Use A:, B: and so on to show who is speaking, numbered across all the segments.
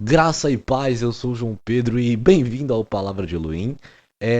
A: Graça e paz, eu sou o João Pedro e bem-vindo ao Palavra de Elohim.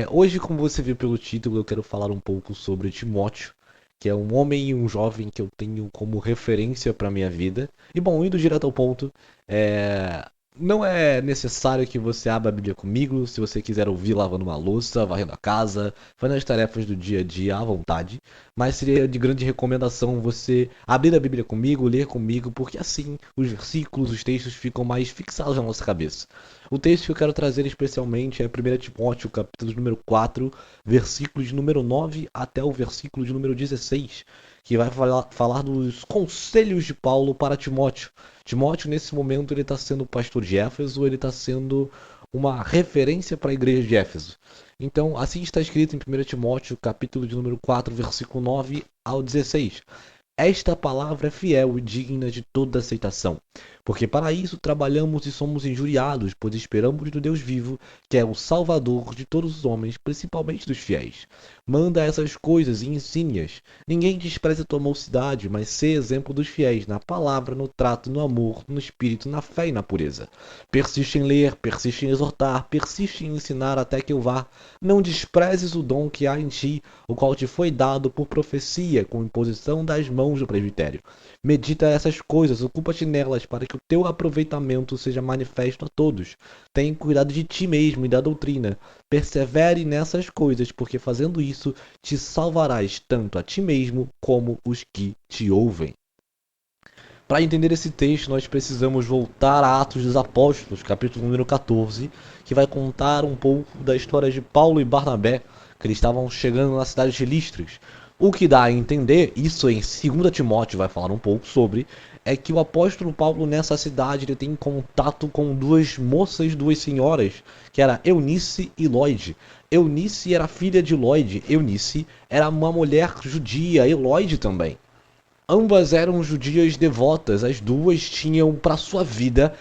A: Hoje, como você viu pelo título, eu quero falar um pouco sobre Timóteo, que é um homem e um jovem que eu tenho como referência para minha vida. E bom, indo direto ao ponto, é, não é necessário que você abra a Bíblia comigo, se você quiser ouvir lavando uma louça, varrendo a casa, fazendo as tarefas do dia a dia à vontade, mas seria de grande recomendação você abrir a Bíblia comigo, ler comigo, porque assim os versículos, os textos ficam mais fixados na nossa cabeça. O texto que eu quero trazer especialmente é 1 Timóteo, capítulo número 4, versículos de número 9 até o versículo de número 16, que vai falar dos conselhos de Paulo para Timóteo. Timóteo, nesse momento, ele está sendo pastor de Éfeso, ele está sendo uma referência para a igreja de Éfeso. Então, assim está escrito em 1 Timóteo, capítulo de número 4, versículo 9 ao 16. Esta palavra é fiel e digna de toda aceitação, porque para isso trabalhamos e somos injuriados, pois esperamos no Deus vivo, que é o Salvador de todos os homens, principalmente dos fiéis. Manda essas coisas e ensine-as. Ninguém despreze a tua mocidade, mas sê exemplo dos fiéis, na palavra, no trato, no amor, no espírito, na fé e na pureza. Persiste em ler, persiste em exortar, persiste em ensinar até que eu vá. Não desprezes o dom que há em ti, o qual te foi dado por profecia, com imposição das mãos do presbitério. Medita essas coisas, ocupa-te nelas, para que o teu aproveitamento seja manifesto a todos. Tem cuidado de ti mesmo e da doutrina. Persevere nessas coisas, porque fazendo isso te salvarás tanto a ti mesmo como os que te ouvem. Para entender esse texto, nós precisamos voltar a Atos dos Apóstolos, capítulo número 14, que vai contar um pouco da história de Paulo e Barnabé, que eles estavam chegando na cidade de Listras. O que dá a entender, isso em 2 Timóteo vai falar um pouco sobre, é que o apóstolo Paulo nessa cidade ele tem contato com duas moças, duas senhoras, que era Eunice e Lloyd. Eunice era filha de Lloyd, Eunice era uma mulher judia, e Lloyd também. Ambas eram judias devotas, as duas tinham para sua vida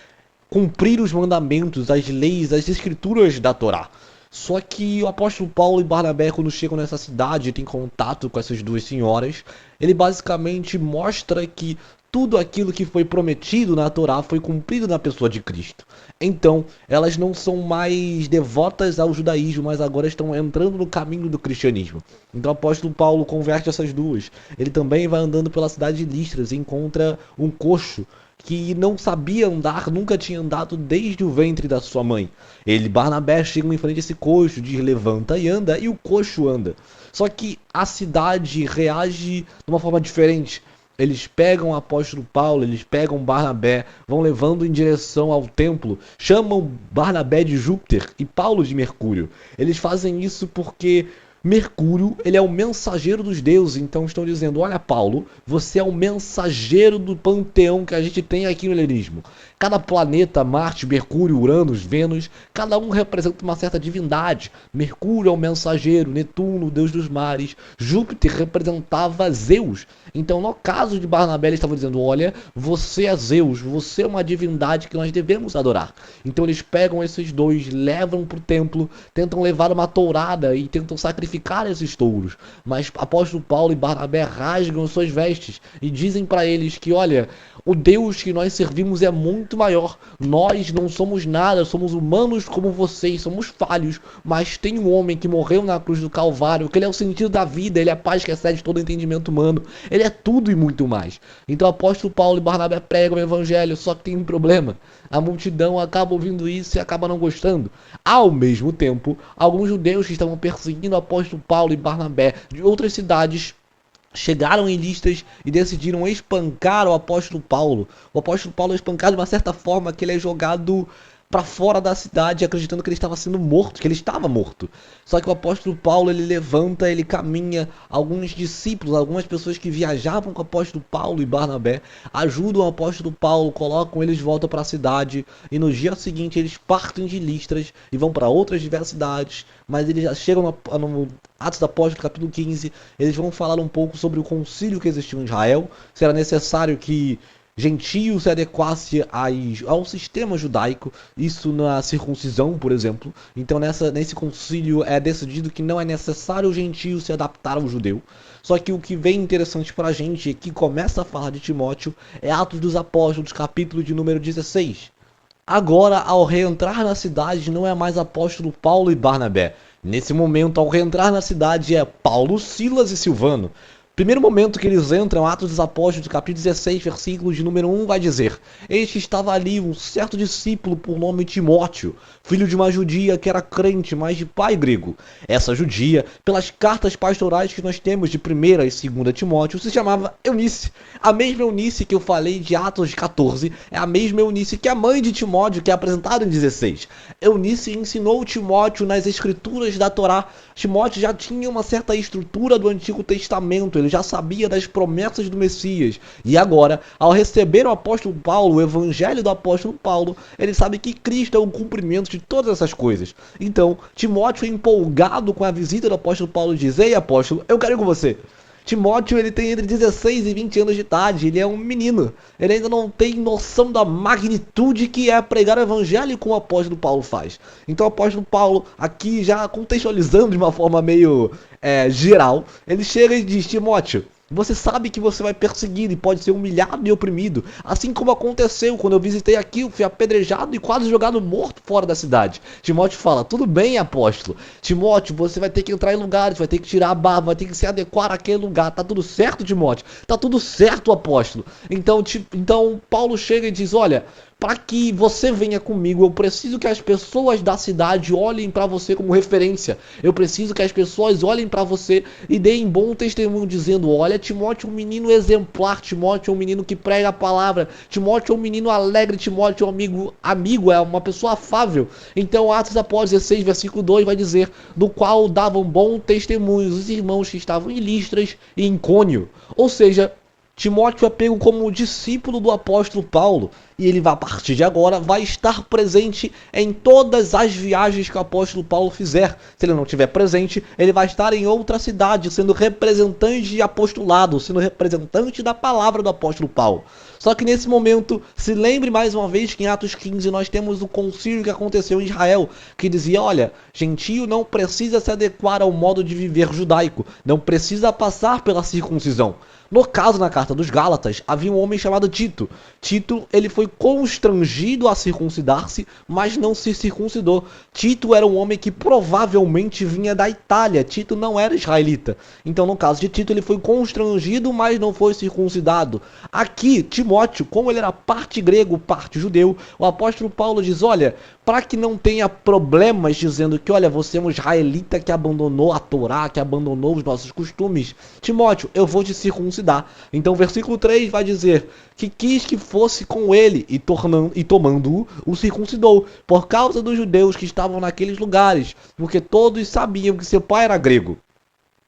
A: cumprir os mandamentos, as leis, as escrituras da Torá. Só que o apóstolo Paulo e Barnabé, quando chegam nessa cidade e têm contato com essas duas senhoras, ele basicamente mostra que tudo aquilo que foi prometido na Torá foi cumprido na pessoa de Cristo. Então, elas não são mais devotas ao judaísmo, mas agora estão entrando no caminho do cristianismo. Então, o apóstolo Paulo converte essas duas. Ele também vai andando pela cidade de Listras e encontra um coxo que não sabia andar, nunca tinha andado desde o ventre da sua mãe. Ele, Barnabé, chega em frente a esse coxo, diz levanta e anda, e o coxo anda. Só que a cidade reage de uma forma diferente. Eles pegam o apóstolo Paulo, eles pegam Barnabé, vão levando em direção ao templo, chamam Barnabé de Júpiter e Paulo de Mercúrio. Eles fazem isso porque Mercúrio, ele é o mensageiro dos deuses, então estão dizendo, olha Paulo, você é o mensageiro do panteão que a gente tem aqui no helenismo. Cada planeta, Marte, Mercúrio, Urano, Vênus, cada um representa uma certa divindade. Mercúrio é o mensageiro, Netuno, o deus dos mares, Júpiter representava Zeus. Então, no caso de Barnabé, eles estavam dizendo, olha, você é Zeus, você é uma divindade que nós devemos adorar. Então eles pegam esses dois, levam para o templo, tentam levar uma tourada e tentam sacrificar esses touros. Mas apóstolo Paulo e Barnabé rasgam suas vestes e dizem para eles que, olha, o Deus que nós servimos é muito maior. Nós não somos nada, somos humanos como vocês, somos falhos, mas tem um homem que morreu na cruz do Calvário, que ele é o sentido da vida, ele é a paz que excede todo entendimento humano, ele é tudo e muito mais. Então o apóstolo Paulo e Barnabé pregam o evangelho, só que tem um problema. A multidão acaba ouvindo isso e acaba não gostando. Ao mesmo tempo, alguns judeus que estavam perseguindo o apóstolo Paulo e Barnabé de outras cidades chegaram em Listas e decidiram espancar o apóstolo Paulo. O apóstolo Paulo é espancado de uma certa forma que ele é jogado para fora da cidade, acreditando que ele estava sendo morto, que ele estava morto. Só que o apóstolo Paulo, ele levanta, ele caminha, alguns discípulos, algumas pessoas que viajavam com o apóstolo Paulo e Barnabé, ajudam o apóstolo Paulo, colocam eles de volta para a cidade, e no dia seguinte eles partem de Listras e vão para outras diversas cidades, mas eles já chegam no Atos da Apóstolo, capítulo 15, eles vão falar um pouco sobre o concílio que existiu em Israel, se era necessário que gentios se adequasse ao sistema judaico, isso na circuncisão, por exemplo. Então nesse concílio é decidido que não é necessário o gentio se adaptar ao judeu. Só que o que vem interessante para a gente, que começa a falar de Timóteo, é Atos dos Apóstolos, capítulo de número 16. Agora, ao reentrar na cidade, não é mais apóstolo Paulo e Barnabé. Nesse momento, ao reentrar na cidade, é Paulo, Silas e Silvano. Primeiro momento que eles entram, Atos dos Apóstolos, capítulo 16, versículo de número 1, vai dizer: Eis que estava ali um certo discípulo por nome Timóteo, filho de uma judia que era crente, mas de pai grego. Essa judia, pelas cartas pastorais que nós temos de 1ª e 2ª Timóteo, se chamava Eunice. A mesma Eunice que eu falei de Atos 14 é a mesma Eunice que a mãe de Timóteo, que é apresentada em 16. Eunice ensinou Timóteo nas escrituras da Torá. Timóteo já tinha uma certa estrutura do Antigo Testamento, ele já sabia das promessas do Messias. E agora, ao receber o apóstolo Paulo, o evangelho do apóstolo Paulo, ele sabe que Cristo é o cumprimento de todas essas coisas. Então, Timóteo, empolgado com a visita do apóstolo Paulo, diz: Ei, apóstolo, eu quero ir com você. Timóteo, ele tem entre 16 e 20 anos de idade, ele é um menino. Ele ainda não tem noção da magnitude que é pregar o evangelho como o apóstolo Paulo faz. Então o apóstolo Paulo, aqui já contextualizando de uma forma meio geral, ele chega e diz: Timóteo, você sabe que você vai perseguido e pode ser humilhado e oprimido, assim como aconteceu quando eu visitei aqui, eu fui apedrejado e quase jogado morto fora da cidade. Timóteo fala: tudo bem, apóstolo. Timóteo, você vai ter que entrar em lugares, vai ter que tirar a barba, vai ter que se adequar àquele lugar. Tá tudo certo, Timóteo? Tá tudo certo, apóstolo. Então Paulo chega e diz: olha, para que você venha comigo, eu preciso que as pessoas da cidade olhem para você como referência. Eu preciso que as pessoas olhem para você e deem bom testemunho, dizendo: olha, Timóteo é um menino exemplar, Timóteo é um menino que prega a palavra, Timóteo é um menino alegre, Timóteo é um amigo, é uma pessoa afável. Então Atos após 16, versículo 2 vai dizer: do qual davam bom testemunho os irmãos que estavam em Listras e em Icônio. Ou seja, Timóteo é pego como discípulo do apóstolo Paulo, e ele, a partir de agora, vai estar presente em todas as viagens que o apóstolo Paulo fizer. Se ele não estiver presente, ele vai estar em outra cidade, sendo representante de apostolado, sendo representante da palavra do apóstolo Paulo. Só que nesse momento, se lembre mais uma vez que em Atos 15 nós temos o concílio que aconteceu em Israel, que dizia: olha, gentio não precisa se adequar ao modo de viver judaico, não precisa passar pela circuncisão. No caso, na carta dos Gálatas, havia um homem chamado Tito. Tito, ele foi constrangido a circuncidar-se, mas não se circuncidou. Tito era um homem que provavelmente vinha da Itália. Tito não era israelita. Então, no caso de Tito, ele foi constrangido, mas não foi circuncidado. Aqui, Timóteo, como ele era parte grego, parte judeu, o apóstolo Paulo diz: olha, para que não tenha problemas dizendo que, olha, você é um israelita que abandonou a Torá, que abandonou os nossos costumes, Timóteo, eu vou te circuncidar. Então, versículo 3 vai dizer que quis que fosse com ele e tomando-o, o circuncidou, por causa dos judeus que estavam naqueles lugares, porque todos sabiam que seu pai era grego.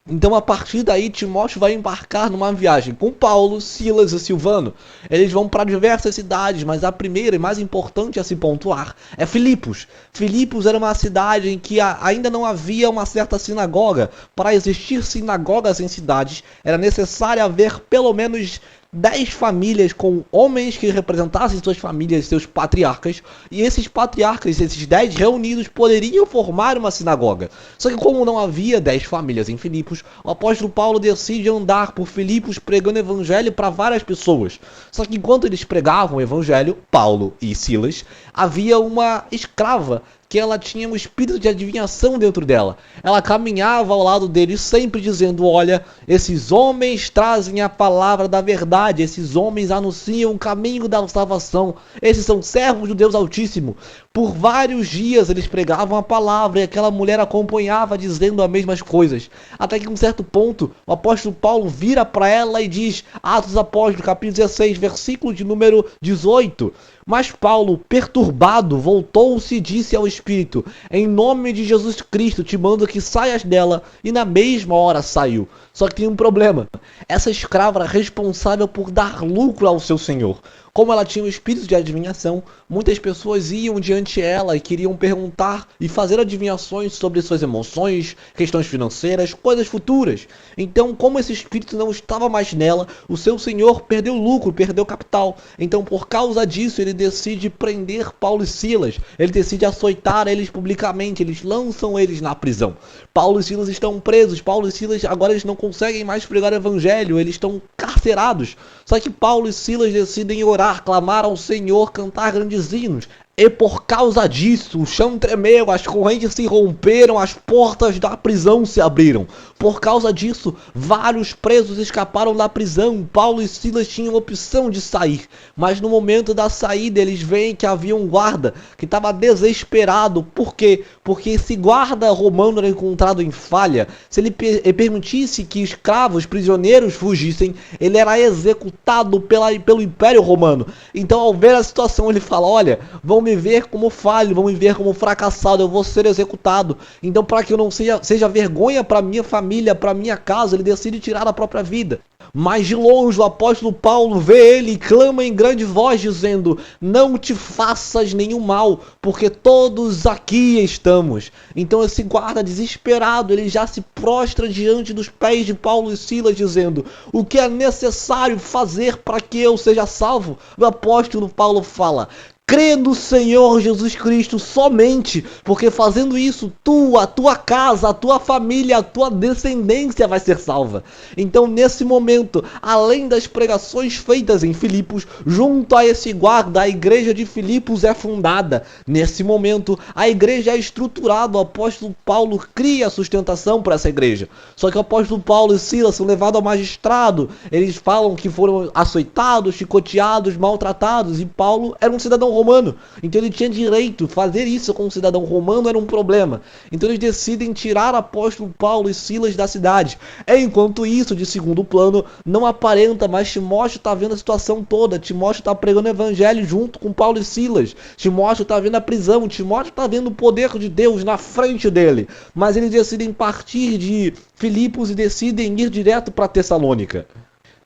A: Então, a partir daí, Timóteo vai embarcar numa viagem com Paulo, Silas e Silvano. Eles vão para diversas cidades, mas a primeira e mais importante a se pontuar é Filipos. Filipos era uma cidade em que ainda não havia uma certa sinagoga. Para existir sinagogas em cidades, era necessário haver pelo menos 10 famílias com homens que representassem suas famílias, seus patriarcas, e esses patriarcas, esses 10 reunidos, poderiam formar uma sinagoga. Só que como não havia 10 famílias em Filipos, o apóstolo Paulo decide andar por Filipos pregando evangelho para várias pessoas. Só que enquanto eles pregavam o evangelho, Paulo e Silas, havia uma escrava que ela tinha um espírito de adivinhação dentro dela. Ela caminhava ao lado dele sempre dizendo: olha, esses homens trazem a palavra da verdade, esses homens anunciam o caminho da salvação, esses são servos do Deus Altíssimo. Por vários dias eles pregavam a palavra e aquela mulher acompanhava dizendo as mesmas coisas. Até que em um certo ponto, o apóstolo Paulo vira para ela e diz, Atos dos Apóstolos, capítulo 16, versículo de número 18... Mas Paulo, perturbado, voltou-se e disse ao Espírito: em nome de Jesus Cristo te mando que saias dela, e na mesma hora saiu. Só que tem um problema. Essa escrava era responsável por dar lucro ao seu senhor. Como ela tinha um espírito de adivinhação, muitas pessoas iam diante dela e queriam perguntar e fazer adivinhações sobre suas emoções, questões financeiras, coisas futuras. Então, como esse espírito não estava mais nela, o seu senhor perdeu lucro, perdeu capital. Então, por causa disso, ele decide prender Paulo e Silas. Ele decide açoitar eles publicamente, eles lançam eles na prisão. Paulo e Silas estão presos. Paulo e Silas agora eles não conseguem mais pregar o evangelho, eles estão carcerados. Só que Paulo e Silas decidem orar, clamar ao Senhor, cantar grandes hinos. E por causa disso, o chão tremeu, as correntes se romperam, as portas da prisão se abriram. Por causa disso, vários presos escaparam da prisão. Paulo e Silas tinham opção de sair, mas no momento da saída eles veem que havia um guarda que estava desesperado. Por quê? Porque esse guarda romano era encontrado em falha. Se ele permitisse que escravos, prisioneiros fugissem, ele era executado pelo Império Romano. Então, ao ver a situação, ele fala: olha, vão me ver como falho, vão me ver como fracassado, eu vou ser executado. Então, para que eu não seja vergonha para minha família, para minha casa, ele decide tirar a própria vida. Mas de longe o apóstolo Paulo vê ele e clama em grande voz, dizendo: não te faças nenhum mal, porque todos aqui estamos. Então esse guarda desesperado, ele já se prostra diante dos pés de Paulo e Silas, dizendo: o que é necessário fazer para que eu seja salvo? O apóstolo Paulo fala: crê no Senhor Jesus Cristo somente, porque fazendo isso, a tua casa, a tua família, a tua descendência vai ser salva. Então, nesse momento, além das pregações feitas em Filipos, junto a esse guarda, a igreja de Filipos é fundada. Nesse momento, a igreja é estruturada, o apóstolo Paulo cria a sustentação para essa igreja. Só que o apóstolo Paulo e Silas são levados ao magistrado, eles falam que foram açoitados, chicoteados, maltratados, e Paulo era um cidadão romano, então ele tinha direito. Fazer isso com um cidadão romano era um problema. Então eles decidem tirar apóstolo Paulo e Silas da cidade. Enquanto isso, de segundo plano, não aparenta, mas Timóteo está vendo a situação toda. Timóteo está pregando o evangelho junto com Paulo e Silas. Timóteo está vendo a prisão. Timóteo está vendo o poder de Deus na frente dele. Mas eles decidem partir de Filipos e decidem ir direto para Tessalônica.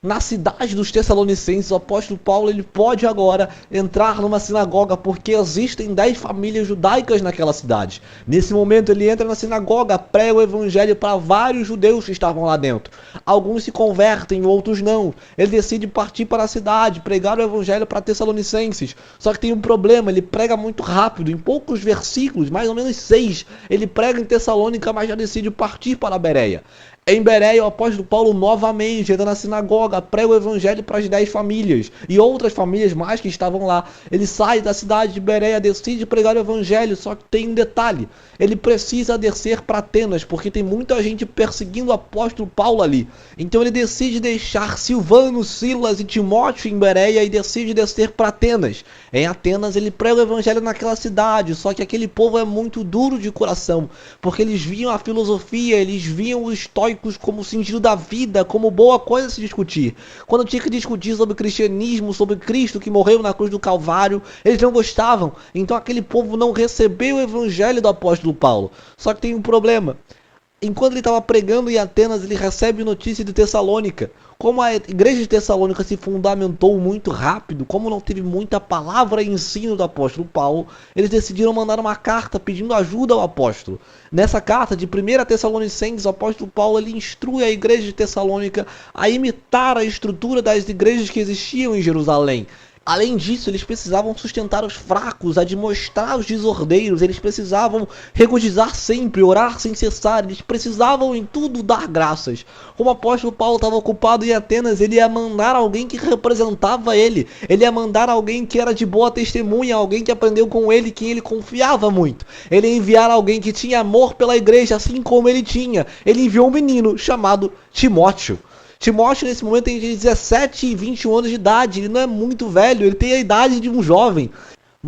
A: Na cidade dos Tessalonicenses, o apóstolo Paulo ele pode agora entrar numa sinagoga, porque existem 10 famílias judaicas naquela cidade. Nesse momento ele entra na sinagoga, prega o evangelho para vários judeus que estavam lá dentro. Alguns se convertem, outros não. Ele decide partir para a cidade, pregar o evangelho para Tessalonicenses. Só que tem um problema, ele prega muito rápido, em poucos versículos, mais ou menos 6. Ele prega em Tessalônica, mas já decide partir para a Bereia. Em Bereia, o apóstolo Paulo novamente entra na sinagoga, prega o evangelho para as 10 famílias e outras famílias mais que estavam lá. Ele sai da cidade de Bereia, decide pregar o evangelho, só que tem um detalhe: ele precisa descer para Atenas, porque tem muita gente perseguindo o apóstolo Paulo ali. Então ele decide deixar Silvano, Silas e Timóteo em Bereia e decide descer para Atenas. Em Atenas ele prega o evangelho naquela cidade, só que aquele povo é muito duro de coração, porque eles viam a filosofia, eles viam o estoico como o sentido da vida, como boa coisa a se discutir. Quando tinha que discutir sobre o cristianismo, sobre Cristo que morreu na cruz do Calvário, eles não gostavam. Então aquele povo não recebeu o evangelho do apóstolo Paulo. Só que tem um problema. Enquanto ele estava pregando em Atenas, ele recebe notícia de Tessalônica. Como a igreja de Tessalônica se fundamentou muito rápido, como não teve muita palavra e ensino do apóstolo Paulo, eles decidiram mandar uma carta pedindo ajuda ao apóstolo. Nessa carta de 1 Tessalonicenses, o apóstolo Paulo ele instrui a igreja de Tessalônica a imitar a estrutura das igrejas que existiam em Jerusalém. Além disso, eles precisavam sustentar os fracos, admoestar os desordeiros, eles precisavam regozijar sempre, orar sem cessar, eles precisavam em tudo dar graças. Como o apóstolo Paulo estava ocupado em Atenas, ele ia mandar alguém que representava ele ia mandar alguém que era de boa testemunha, alguém que aprendeu com ele, quem ele confiava muito. Ele ia enviar alguém que tinha amor pela igreja, assim como ele tinha. Ele enviou um menino chamado Timóteo. Timóteo nesse momento tem 17 e 21 anos de idade, ele não é muito velho, ele tem a idade de um jovem.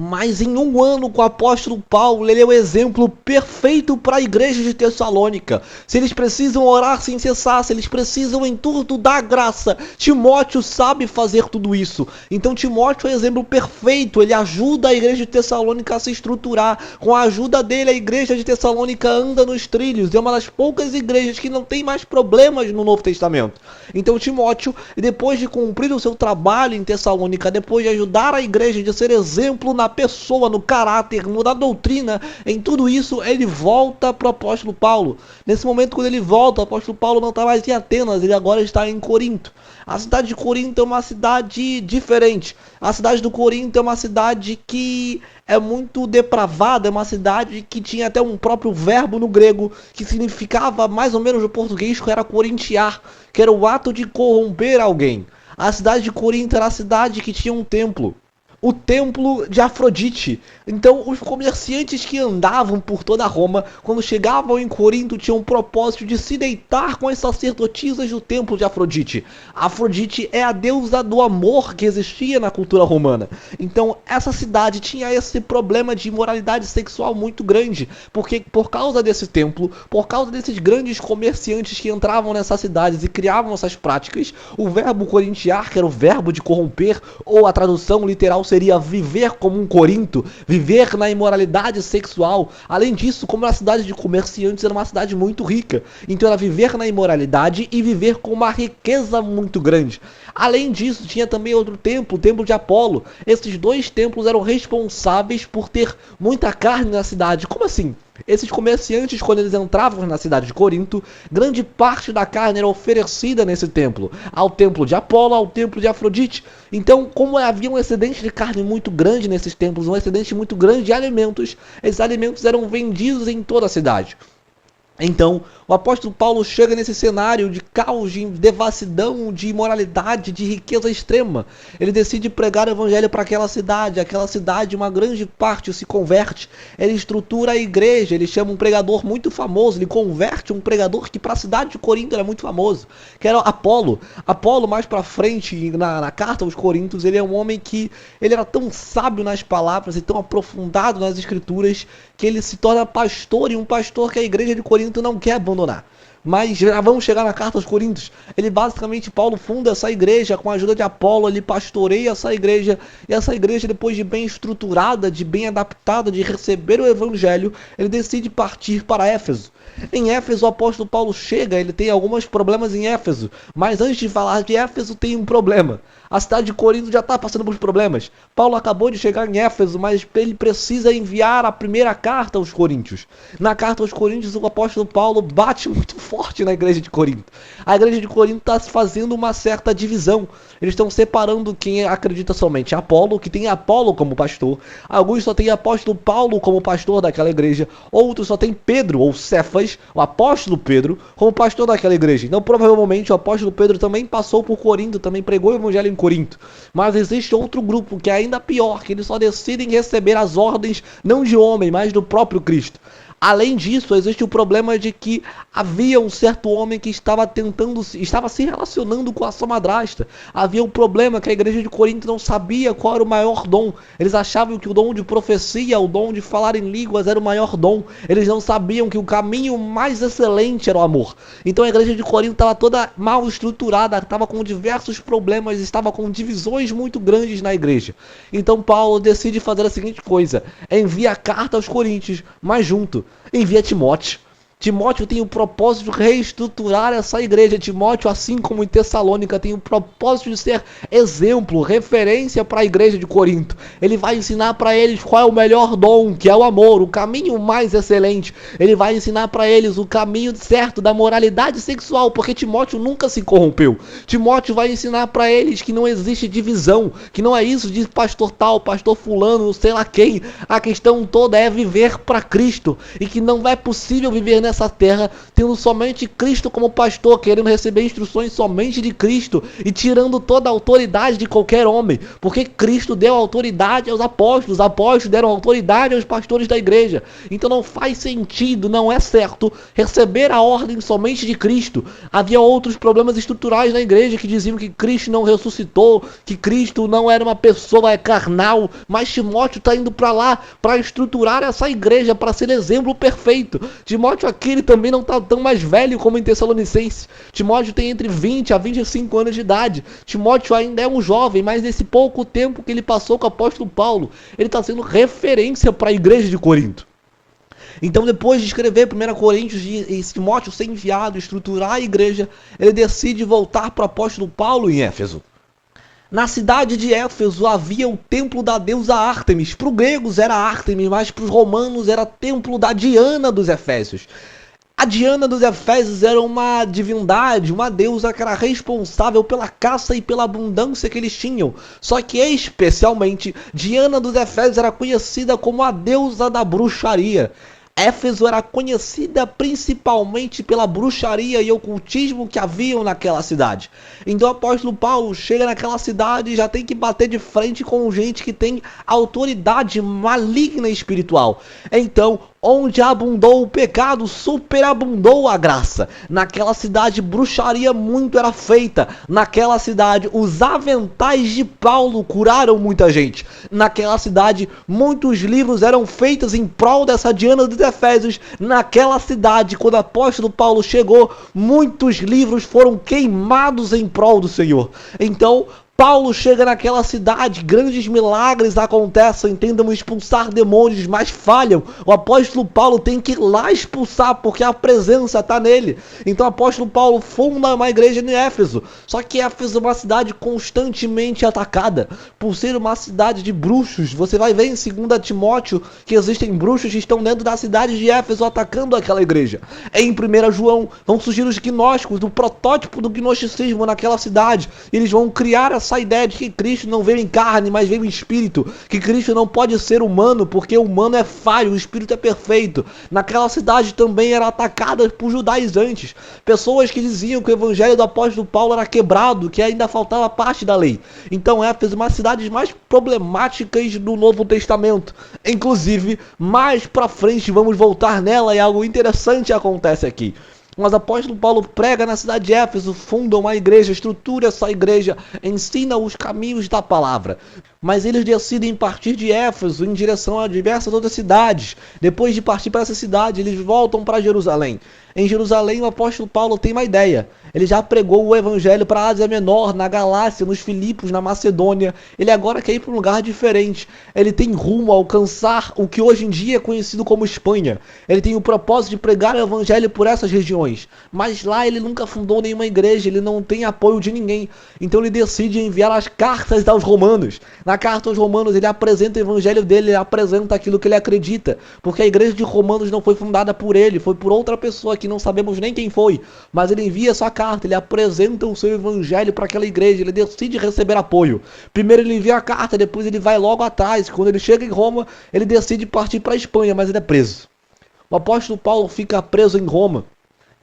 A: Mas em um ano com o apóstolo Paulo, ele é o exemplo perfeito para a igreja de Tessalônica. Se eles precisam orar sem cessar, se eles precisam em tudo dar graça, Timóteo sabe fazer tudo isso. Então Timóteo é o exemplo perfeito, ele ajuda a igreja de Tessalônica a se estruturar. Com a ajuda dele, a igreja de Tessalônica anda nos trilhos. É uma das poucas igrejas que não tem mais problemas no Novo Testamento. Então Timóteo, depois de cumprir o seu trabalho em Tessalônica, depois de ajudar a igreja, de ser exemplo na pessoa, no caráter, na doutrina, em tudo isso, ele volta para o apóstolo Paulo. Nesse momento, quando ele volta, o apóstolo Paulo não está mais em Atenas, ele agora está em Corinto. A cidade de Corinto é uma cidade diferente. A cidade do Corinto é uma cidade que é muito depravada, é uma cidade que tinha até um próprio verbo no grego, que significava mais ou menos no português, que era corintiar, que era o ato de corromper alguém. A cidade de Corinto era a cidade que tinha um templo. o templo de Afrodite. Então, os comerciantes que andavam por toda Roma, quando chegavam em Corinto, tinham o propósito de se deitar com as sacerdotisas do templo de Afrodite. Afrodite é a deusa do amor que existia na cultura romana. Então, essa cidade tinha esse problema de imoralidade sexual muito grande, porque por causa desse templo, por causa desses grandes comerciantes que entravam nessas cidades e criavam essas práticas, o verbo corintiar, que era o verbo de corromper, ou a tradução literal seria viver como um Corinto, viver na imoralidade sexual. Além disso, como a cidade de comerciantes era uma cidade muito rica, então era viver na imoralidade e viver com uma riqueza muito grande. Além disso, tinha também outro templo, o templo de Apolo. Esses dois templos eram responsáveis por ter muita carne na cidade. Como assim? Esses comerciantes, quando eles entravam na cidade de Corinto, grande parte da carne era oferecida nesse templo, ao templo de Apolo, ao templo de Afrodite. Então, como havia um excedente de carne muito grande nesses templos, um excedente muito grande de alimentos, esses alimentos eram vendidos em toda a cidade. Então, o apóstolo Paulo chega nesse cenário de caos, de devassidão, de imoralidade, de riqueza extrema. Ele decide pregar o evangelho para aquela cidade, uma grande parte se converte. Ele estrutura a igreja, ele chama um pregador muito famoso, ele converte um pregador que para a cidade de Corinto era muito famoso, que era Apolo. Apolo, mais para frente, na carta aos Coríntios, ele é um homem que ele era tão sábio nas palavras e tão aprofundado nas escrituras, que ele se torna pastor, e um pastor que a igreja de Corinto não quer abandonar. Mas já vamos chegar na carta aos Coríntios. Ele basicamente, Paulo funda essa igreja com a ajuda de Apolo, ele pastoreia essa igreja, e essa igreja, depois de bem estruturada, de bem adaptada, de receber o evangelho, ele decide partir para Éfeso. Em Éfeso, o apóstolo Paulo chega, ele tem alguns problemas em Éfeso, mas antes de falar de Éfeso, tem um problema. A cidade de Corinto já está passando por problemas. Paulo acabou de chegar em Éfeso, mas ele precisa enviar a primeira carta aos Coríntios. Na carta aos Coríntios, o apóstolo Paulo bate muito forte na igreja de Corinto. A igreja de Corinto está fazendo uma certa divisão. Eles estão separando quem acredita somente em Apolo, que tem Apolo como pastor. Alguns só tem apóstolo Paulo como pastor daquela igreja. Outros só tem Pedro, ou Cefas, o apóstolo Pedro, como pastor daquela igreja. Então, provavelmente, o apóstolo Pedro também passou por Corinto, também pregou o evangelho em Corinto. Mas existe outro grupo que é ainda pior, que eles só decidem receber as ordens não de homem, mas do próprio Cristo. Além disso, existe o problema de que havia um certo homem que estava se relacionando com a sua madrasta. Havia um problema que a igreja de Corinto não sabia qual era o maior dom. Eles achavam que o dom de profecia, o dom de falar em línguas era o maior dom. Eles não sabiam que o caminho mais excelente era o amor. Então a igreja de Corinto estava toda mal estruturada, estava com diversos problemas, estava com divisões muito grandes na igreja. Então Paulo decide fazer a seguinte coisa: envia a carta aos Coríntios, mas junto envia Timóteo. Timóteo tem o propósito de reestruturar essa igreja. Timóteo, assim como em Tessalônica, tem o propósito de ser exemplo, referência para a igreja de Corinto. Ele vai ensinar para eles qual é o melhor dom, que é o amor, o caminho mais excelente. Ele vai ensinar para eles o caminho certo da moralidade sexual, porque Timóteo nunca se corrompeu. Timóteo vai ensinar para eles que não existe divisão, que não é isso de pastor tal, pastor fulano, sei lá quem. A questão toda é viver para Cristo, e que não é possível viver nessa terra tendo somente Cristo como pastor, querendo receber instruções somente de Cristo e tirando toda a autoridade de qualquer homem, porque Cristo deu autoridade aos apóstolos, os apóstolos deram autoridade aos pastores da igreja. Então não faz sentido, não é certo receber a ordem somente de Cristo. Havia outros problemas estruturais na igreja que diziam que Cristo não ressuscitou, que Cristo não era uma pessoa carnal, mas Timóteo está indo para lá para estruturar essa igreja, para ser exemplo perfeito. Timóteo aqui, ele também não está tão mais velho como em Tessalonicenses. Timóteo tem entre 20 a 25 anos de idade. Timóteo ainda é um jovem, mas nesse pouco tempo que ele passou com o apóstolo Paulo, ele está sendo referência para a igreja de Corinto. Então, depois de escrever 1 Coríntios e Timóteo ser enviado, estruturar a igreja, ele decide voltar para o apóstolo Paulo em Éfeso. Na cidade de Éfeso havia o templo da deusa Ártemis. Para os gregos era Ártemis, mas para os romanos era templo da Diana dos Efésios. A Diana dos Efésios era uma divindade, uma deusa que era responsável pela caça e pela abundância que eles tinham. Só que especialmente, Diana dos Efésios era conhecida como a deusa da bruxaria. Éfeso era conhecida principalmente pela bruxaria e ocultismo que haviam naquela cidade. Então o apóstolo Paulo chega naquela cidade e já tem que bater de frente com gente que tem autoridade maligna espiritual. Então, onde abundou o pecado, superabundou a graça. Naquela cidade, bruxaria muito era feita. Naquela cidade, os aventais de Paulo curaram muita gente. Naquela cidade, muitos livros eram feitos em prol dessa Diana dos Efésios. Naquela cidade, quando o apóstolo Paulo chegou, muitos livros foram queimados em prol do Senhor. Então, Paulo chega naquela cidade, grandes milagres acontecem, tentam expulsar demônios, mas falham. O apóstolo Paulo tem que ir lá expulsar, porque a presença está nele. Então o apóstolo Paulo funda uma igreja em Éfeso. Só que Éfeso é uma cidade constantemente atacada, por ser uma cidade de bruxos. Você vai ver em 2 Timóteo que existem bruxos que estão dentro da cidade de Éfeso atacando aquela igreja. Em 1 João vão surgir os gnósticos, do protótipo do gnosticismo naquela cidade. Eles vão criar essa ideia de que Cristo não veio em carne, mas veio em espírito, que Cristo não pode ser humano, porque o humano é falho, o espírito é perfeito. Naquela cidade também era atacada por judaizantes, pessoas que diziam que o evangelho do apóstolo Paulo era quebrado, que ainda faltava parte da lei. Então Éfeso é uma das cidades mais problemáticas do Novo Testamento. Inclusive, mais pra frente vamos voltar nela e algo interessante acontece aqui. Mas o apóstolo Paulo prega na cidade de Éfeso, funda uma igreja, estrutura essa igreja, ensina os caminhos da palavra. Mas eles decidem partir de Éfeso em direção a diversas outras cidades. Depois de partir para essa cidade, eles voltam para Jerusalém. Em Jerusalém, o apóstolo Paulo tem uma ideia. Ele já pregou o evangelho para a Ásia Menor, na Galácia, nos Filipos, na Macedônia. Ele agora quer ir para um lugar diferente. Ele tem rumo a alcançar o que hoje em dia é conhecido como Espanha. Ele tem o propósito de pregar o evangelho por essas regiões. Mas lá ele nunca fundou nenhuma igreja, ele não tem apoio de ninguém. Então ele decide enviar as cartas aos romanos. Na carta aos Romanos ele apresenta o evangelho dele, ele apresenta aquilo que ele acredita. Porque a igreja de Romanos não foi fundada por ele, foi por outra pessoa que não sabemos nem quem foi. Mas ele envia sua carta, ele apresenta o seu evangelho para aquela igreja, ele decide receber apoio. Primeiro ele envia a carta, depois ele vai logo atrás. Quando ele chega em Roma, ele decide partir para a Espanha, mas ele é preso. O apóstolo Paulo fica preso em Roma.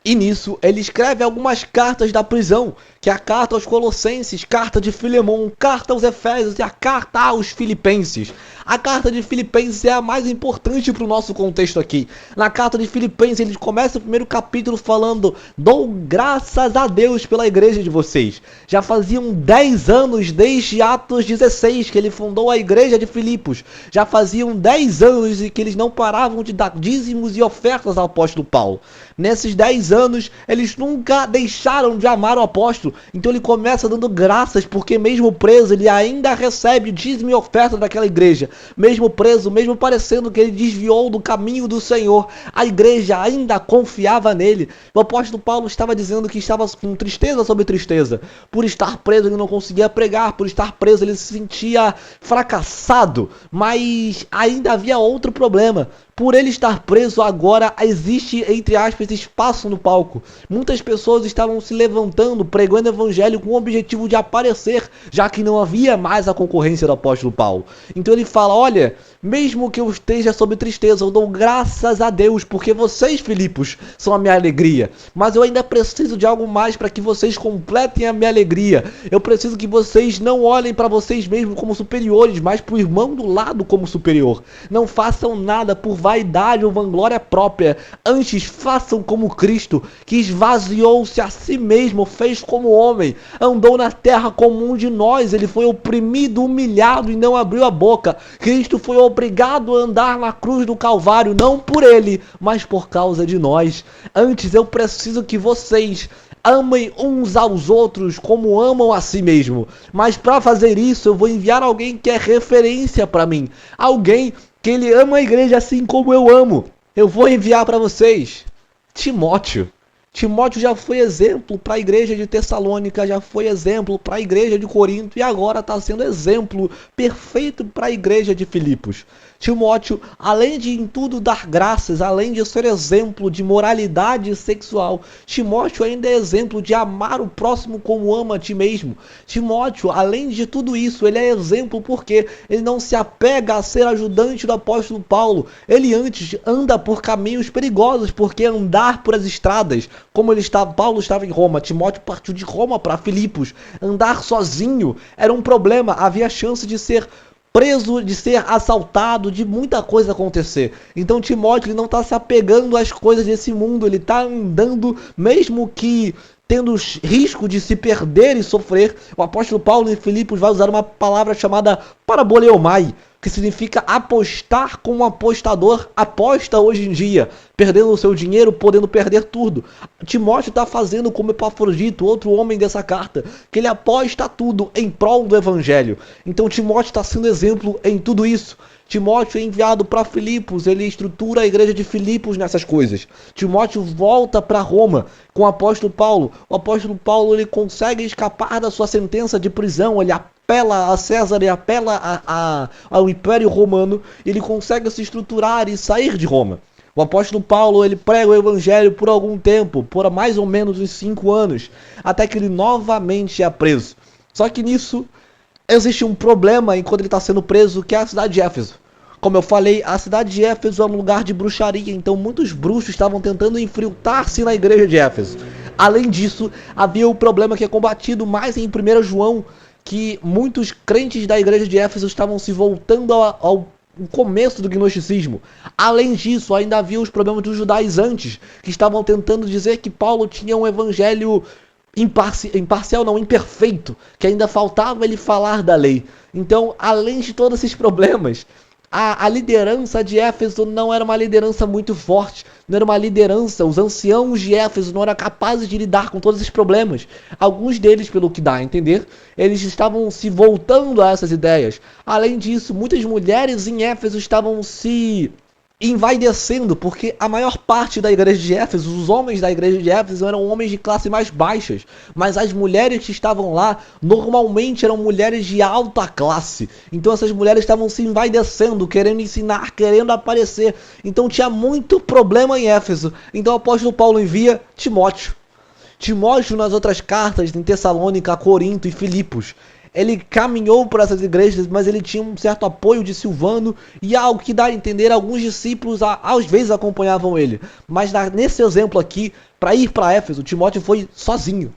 A: E nisso ele escreve algumas cartas da prisão, que é a carta aos Colossenses, carta de Filemon, carta aos Efésios e a carta aos Filipenses. A carta de Filipenses é a mais importante para o nosso contexto aqui. Na carta de Filipenses ele começa o primeiro capítulo falando: dou graças a Deus pela igreja de vocês. Já faziam 10 anos desde Atos 16 que ele fundou a igreja de Filipos. Já faziam 10 anos e que eles não paravam de dar dízimos e ofertas ao apóstolo Paulo. Nesses 10 anos, eles nunca deixaram de amar o apóstolo. Então ele começa dando graças, porque mesmo preso, ele ainda recebe dízimo e oferta daquela igreja. Mesmo preso, mesmo parecendo que ele desviou do caminho do Senhor, a igreja ainda confiava nele. O apóstolo Paulo estava dizendo que estava com tristeza sobre tristeza. Por estar preso, ele não conseguia pregar. Por estar preso, ele se sentia fracassado. Mas ainda havia outro problema. Por ele estar preso agora, existe, entre aspas, espaço no palco. Muitas pessoas estavam se levantando, pregando o evangelho com o objetivo de aparecer, já que não havia mais a concorrência do apóstolo Paulo. Então ele fala: olha, mesmo que eu esteja sob tristeza, eu dou graças a Deus, porque vocês, Filipos, são a minha alegria. Mas eu ainda preciso de algo mais para que vocês completem a minha alegria. Eu preciso que vocês não olhem para vocês mesmos como superiores, mas para o irmão do lado como superior. Não façam nada por vaidade ou vanglória própria. Antes façam como Cristo, que esvaziou-se a si mesmo, fez como homem, andou na terra como um de nós. Ele foi oprimido, humilhado e não abriu a boca. Cristo foi obrigado a andar na cruz do Calvário, não por ele, mas por causa de nós. Antes eu preciso que vocês amem uns aos outros como amam a si mesmo. Mas para fazer isso eu vou enviar alguém que é referência para mim. Alguém que ele ama a igreja assim como eu amo. Eu vou enviar para vocês Timóteo. Timóteo já foi exemplo para a igreja de Tessalônica, já foi exemplo para a igreja de Corinto e agora está sendo exemplo perfeito para a igreja de Filipos. Timóteo, além de em tudo dar graças, além de ser exemplo de moralidade sexual, Timóteo ainda é exemplo de amar o próximo como ama a ti mesmo. Timóteo, além de tudo isso, ele é exemplo porque ele não se apega a ser ajudante do apóstolo Paulo. Ele antes anda por caminhos perigosos, porque andar por as estradas, como Paulo estava em Roma, Timóteo partiu de Roma para Filipos. Andar sozinho era um problema, havia chance de ser preso, de ser assaltado, de muita coisa acontecer. Então Timóteo ele não está se apegando às coisas desse mundo, ele está andando, mesmo que tendo risco de se perder e sofrer. O apóstolo Paulo em Filipos vai usar uma palavra chamada paraboleomai, que significa apostar como um apostador aposta hoje em dia, perdendo o seu dinheiro, podendo perder tudo. Timóteo está fazendo como Epafrodito, outro homem dessa carta, que ele aposta tudo em prol do evangelho. Então Timóteo está sendo exemplo em tudo isso. Timóteo é enviado para Filipos, ele estrutura a igreja de Filipos nessas coisas. Timóteo volta para Roma com o apóstolo Paulo. O apóstolo Paulo ele consegue escapar da sua sentença de prisão, ele apela a César e apela ao Império Romano, ele consegue se estruturar e sair de Roma. O apóstolo Paulo ele prega o evangelho por algum tempo, por mais ou menos uns 5 anos, até que ele novamente é preso. Só que nisso existe um problema enquanto ele está sendo preso, que é a cidade de Éfeso. Como eu falei, a cidade de Éfeso é um lugar de bruxaria, então muitos bruxos estavam tentando infiltrar-se na igreja de Éfeso. Além disso, havia o problema que é combatido mais em 1 João, que muitos crentes da igreja de Éfeso estavam se voltando ao começo do gnosticismo. Além disso, ainda havia os problemas dos judaizantes, que estavam tentando dizer que Paulo tinha um evangelho imparcial não, imperfeito, que ainda faltava ele falar da lei. Então, além de todos esses problemas, a liderança de Éfeso não era uma liderança muito forte, não era uma liderança, os anciãos de Éfeso não eram capazes de lidar com todos esses problemas. Alguns deles, pelo que dá a entender, eles estavam se voltando a essas ideias. Além disso, muitas mulheres em Éfeso estavam se envaidecendo, porque a maior parte da igreja de Éfeso, os homens da igreja de Éfeso eram homens de classe mais baixas, mas as mulheres que estavam lá normalmente eram mulheres de alta classe. Então essas mulheres estavam se envaidecendo, querendo ensinar, querendo aparecer. Então tinha muito problema em Éfeso. Então o apóstolo Paulo envia Timóteo. Timóteo nas outras cartas, em Tessalônica, Corinto e Filipos, ele caminhou por essas igrejas, mas ele tinha um certo apoio de Silvano e algo que dá a entender, alguns discípulos às vezes acompanhavam ele. Mas nesse exemplo aqui, para ir para Éfeso, Timóteo foi sozinho.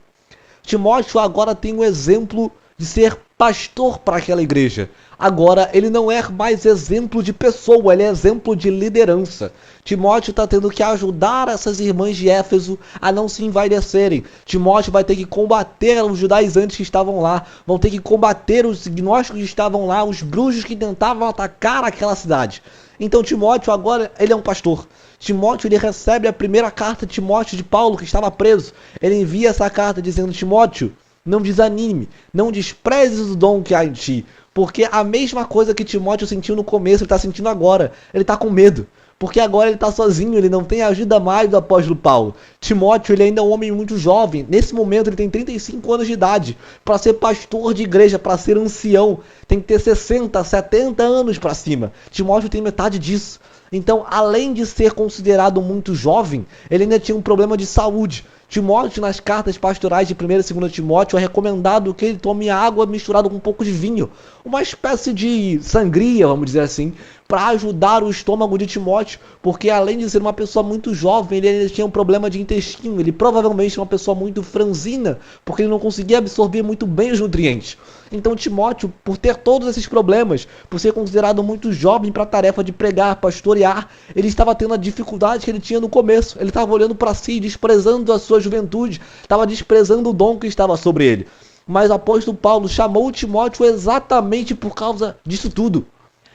A: Timóteo agora tem um exemplo de ser pastor para aquela igreja. Agora ele não é mais exemplo de pessoa, ele é exemplo de liderança. Timóteo está tendo que ajudar essas irmãs de Éfeso a não se envaidecerem. Timóteo vai ter que combater os judaizantes que estavam lá, vão ter que combater os gnósticos que estavam lá, os bruxos que tentavam atacar aquela cidade. Então Timóteo agora ele é um pastor. Timóteo ele recebe a primeira carta de Timóteo de Paulo, que estava preso. Ele envia essa carta dizendo: Timóteo, não desanime, não desprezes o dom que há em ti. Porque a mesma coisa que Timóteo sentiu no começo, ele está sentindo agora. Ele está com medo. Porque agora ele está sozinho, ele não tem a ajuda mais do apóstolo Paulo. Timóteo ele ainda é um homem muito jovem. Nesse momento ele tem 35 anos de idade. Para ser pastor de igreja, para ser ancião, tem que ter 60, 70 anos para cima. Timóteo tem metade disso. Então, além de ser considerado muito jovem, ele ainda tinha um problema de saúde. Timóteo, nas cartas pastorais de 1 e 2 Timóteo, é recomendado que ele tome água misturada com um pouco de vinho. Uma espécie de sangria, vamos dizer assim, para ajudar o estômago de Timóteo, porque além de ser uma pessoa muito jovem, ele ainda tinha um problema de intestino. Ele provavelmente é uma pessoa muito franzina, porque ele não conseguia absorver muito bem os nutrientes. Então Timóteo, por ter todos esses problemas, por ser considerado muito jovem para a tarefa de pregar, pastorear, ele estava tendo a dificuldade que ele tinha no começo. Ele estava olhando para si, desprezando a sua juventude, estava desprezando o dom que estava sobre ele. Mas o apóstolo Paulo chamou Timóteo exatamente por causa disso tudo.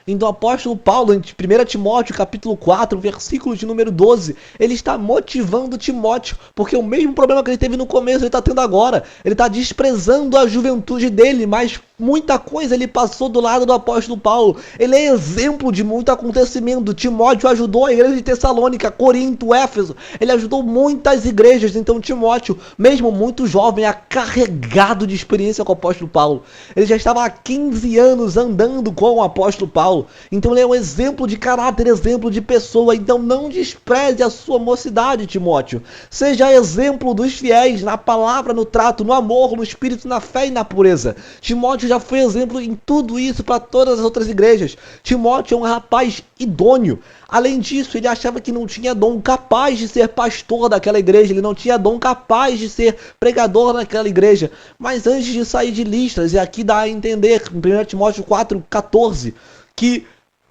A: Então o apóstolo Paulo, em 1 Timóteo capítulo 4, versículo de número 12, ele está motivando Timóteo, porque o mesmo problema que ele teve no começo, ele está tendo agora. Ele está desprezando a juventude dele, mas Muita coisa ele passou do lado do apóstolo Paulo. Ele é exemplo de muito acontecimento. Timóteo ajudou a igreja de Tessalônica, Corinto, Éfeso. Ele ajudou muitas igrejas. Então Timóteo, mesmo muito jovem, é carregado de experiência com o apóstolo Paulo. Ele já estava há 15 anos andando com o apóstolo Paulo. Então ele é um exemplo de caráter, exemplo de pessoa. Então não despreze a sua mocidade, Timóteo. Seja exemplo dos fiéis na palavra, no trato, no amor, no espírito, na fé e na pureza. Timóteo já foi exemplo em tudo isso para todas as outras igrejas. Timóteo é um rapaz idôneo. Além disso, ele achava que não tinha dom capaz de ser pastor daquela igreja. Ele não tinha dom capaz de ser pregador naquela igreja. Mas antes de sair de Listras, e aqui dá a entender, em 1 Timóteo 4,14, que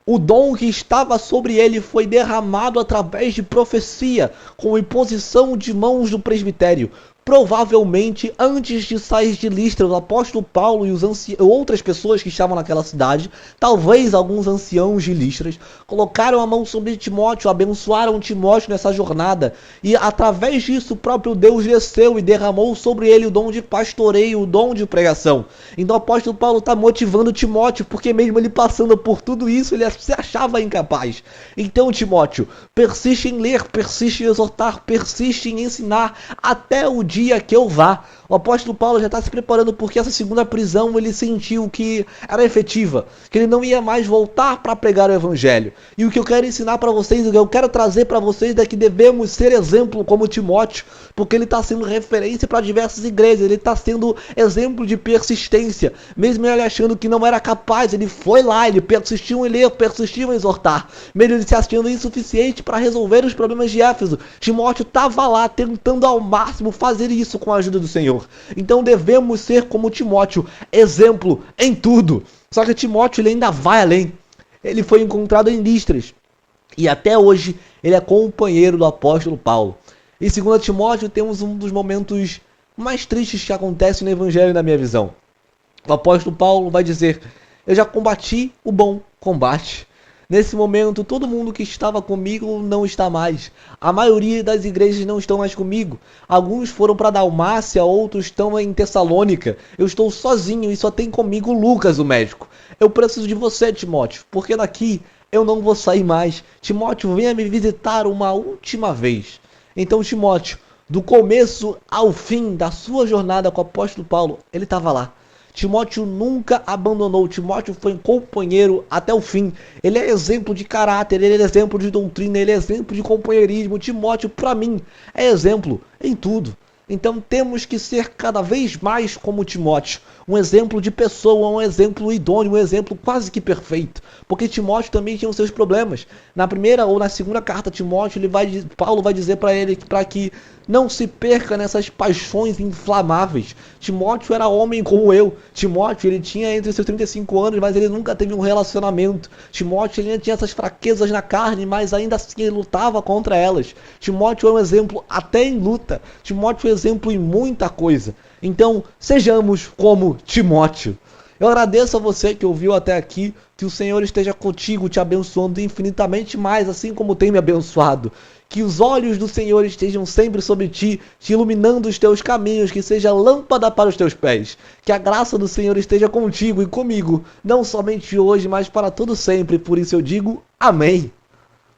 A: o dom que estava sobre ele foi derramado através de profecia, com imposição de mãos do presbitério. Provavelmente, antes de sair de Listra, o apóstolo Paulo e outras pessoas que estavam naquela cidade, talvez alguns anciãos de Listras, colocaram a mão sobre Timóteo, abençoaram Timóteo nessa jornada, e através disso o próprio Deus desceu e derramou sobre ele o dom de pastoreio, o dom de pregação. Então o apóstolo Paulo está motivando Timóteo, porque mesmo ele passando por tudo isso, ele se achava incapaz. Então, Timóteo, persiste em ler, persiste em exortar, persiste em ensinar, até o dia que eu vá. O apóstolo Paulo já está se preparando, porque essa segunda prisão ele sentiu que era efetiva, que ele não ia mais voltar para pregar o evangelho. E o que eu quero ensinar para vocês, o que eu quero trazer para vocês é que devemos ser exemplo como Timóteo, porque ele está sendo referência para diversas igrejas, ele está sendo exemplo de persistência, mesmo ele achando que não era capaz, ele foi lá, ele persistiu em ler, persistiu em exortar, mesmo ele se achando insuficiente para resolver os problemas de Éfeso. Timóteo estava lá tentando ao máximo fazer isso com a ajuda do Senhor. Então devemos ser como Timóteo, exemplo em tudo. Só que Timóteo ele ainda vai além. Ele foi encontrado em Listras e até hoje ele é companheiro do apóstolo Paulo. Em 2 Timóteo temos um dos momentos mais tristes que acontece no evangelho na minha visão. O apóstolo Paulo vai dizer: eu já combati o bom combate. Nesse momento, todo mundo que estava comigo não está mais. A maioria das igrejas não estão mais comigo. Alguns foram para Dalmácia, outros estão em Tessalônica. Eu estou sozinho e só tem comigo Lucas, o médico. Eu preciso de você, Timóteo, porque daqui eu não vou sair mais. Timóteo, venha me visitar uma última vez. Então, Timóteo, do começo ao fim da sua jornada com o apóstolo Paulo, ele estava lá. Timóteo nunca abandonou. Timóteo foi companheiro até o fim. Ele é exemplo de caráter, ele é exemplo de doutrina, ele é exemplo de companheirismo. Timóteo, para mim, é exemplo em tudo. Então temos que ser cada vez mais como Timóteo, um exemplo de pessoa, um exemplo idôneo, um exemplo quase que perfeito, porque Timóteo também tinha os seus problemas. Na primeira ou na segunda carta a Timóteo, Paulo vai dizer para ele para que não se perca nessas paixões inflamáveis. Timóteo era homem como eu. Timóteo, ele tinha entre seus 35 anos, mas ele nunca teve um relacionamento. Timóteo, ele tinha essas fraquezas na carne, mas ainda assim ele lutava contra elas. Timóteo é um exemplo até em luta. Timóteo é um exemplo em muita coisa. Então, sejamos como Timóteo. Eu agradeço a você que ouviu até aqui, que o Senhor esteja contigo, te abençoando infinitamente mais, assim como tem me abençoado. Que os olhos do Senhor estejam sempre sobre ti, te iluminando os teus caminhos, que seja lâmpada para os teus pés. Que a graça do Senhor esteja contigo e comigo, não somente hoje, mas para todo sempre. Por isso eu digo, amém.